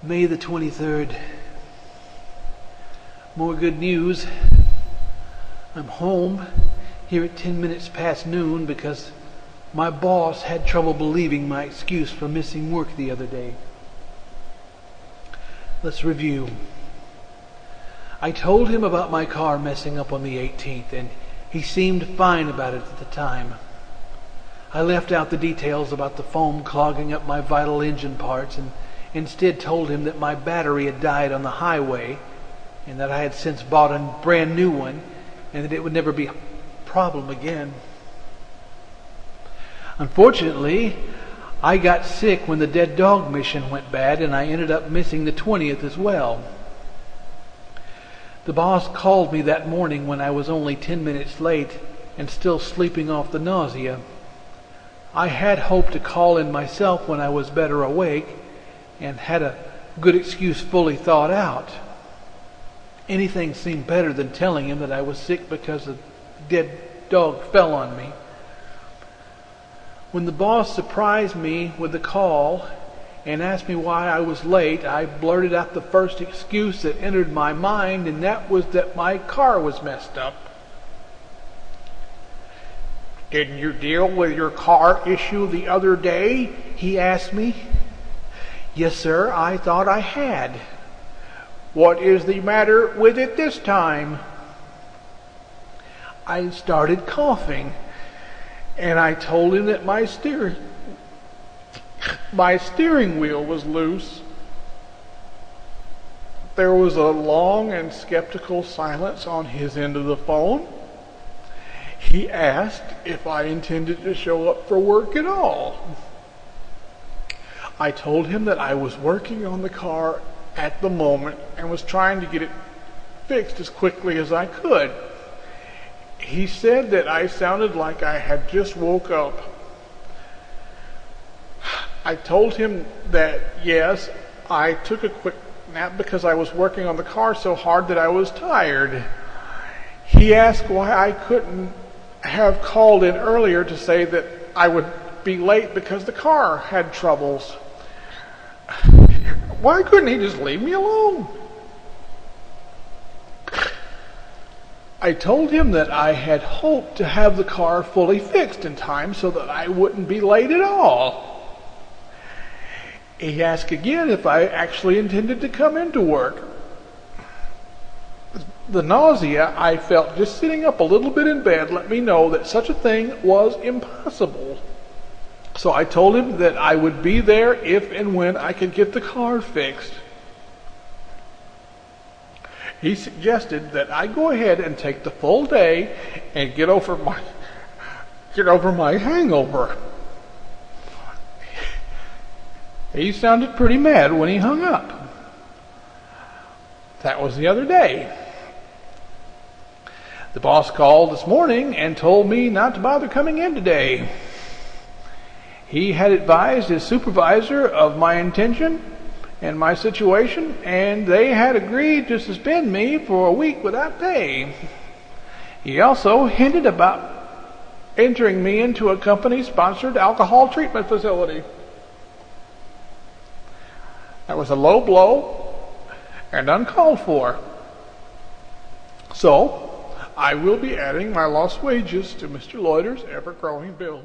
May the 23rd. More good news. I'm home here at 10 minutes past noon because my boss had trouble believing my excuse for missing work the other day. Let's review. I told him about my car messing up on the 18th, and he seemed fine about it at the time. I left out the details about the foam clogging up my vital engine parts and instead told him that my battery had died on the highway and that I had since bought a brand new one and that it would never be a problem again. Unfortunately, I got sick when the dead dog mission went bad and I ended up missing the 20th as well. The boss called me that morning when I was only 10 minutes late and still sleeping off the nausea. I had hoped to call in myself when I was better awake and had a good excuse fully thought out. Anything seemed better than telling him that I was sick because a dead dog fell on me. When the boss surprised me with the call and asked me why I was late, I blurted out the first excuse that entered my mind, and that was that my car was messed up. "Didn't you deal with your car issue the other day?" he asked me. "Yes, sir, I thought I had." "What is the matter with it this time?" I started coughing, and I told him that my steering wheel was loose. There was a long and skeptical silence on his end of the phone. He asked if I intended to show up for work at all. I told him that I was working on the car at the moment and was trying to get it fixed as quickly as I could. He said that I sounded like I had just woke up. I told him that, yes, I took a quick nap because I was working on the car so hard that I was tired. He asked why I couldn't have called in earlier to say that I would be late because the car had troubles. Why couldn't he just leave me alone? I told him that I had hoped to have the car fully fixed in time so that I wouldn't be late at all. He asked again if I actually intended to come into work. The nausea I felt just sitting up a little bit in bed let me know that such a thing was impossible. So I told him that I would be there if and when I could get the car fixed. He suggested that I go ahead and take the full day and get over my hangover. He sounded pretty mad when he hung up. That was the other day. The boss called this morning and told me not to bother coming in today. He had advised his supervisor of my intention and my situation, and they had agreed to suspend me for a week without pay. He also hinted about entering me into a company-sponsored alcohol treatment facility. That was a low blow and uncalled for. So, I will be adding my lost wages to Mr. Loiter's ever-growing bill.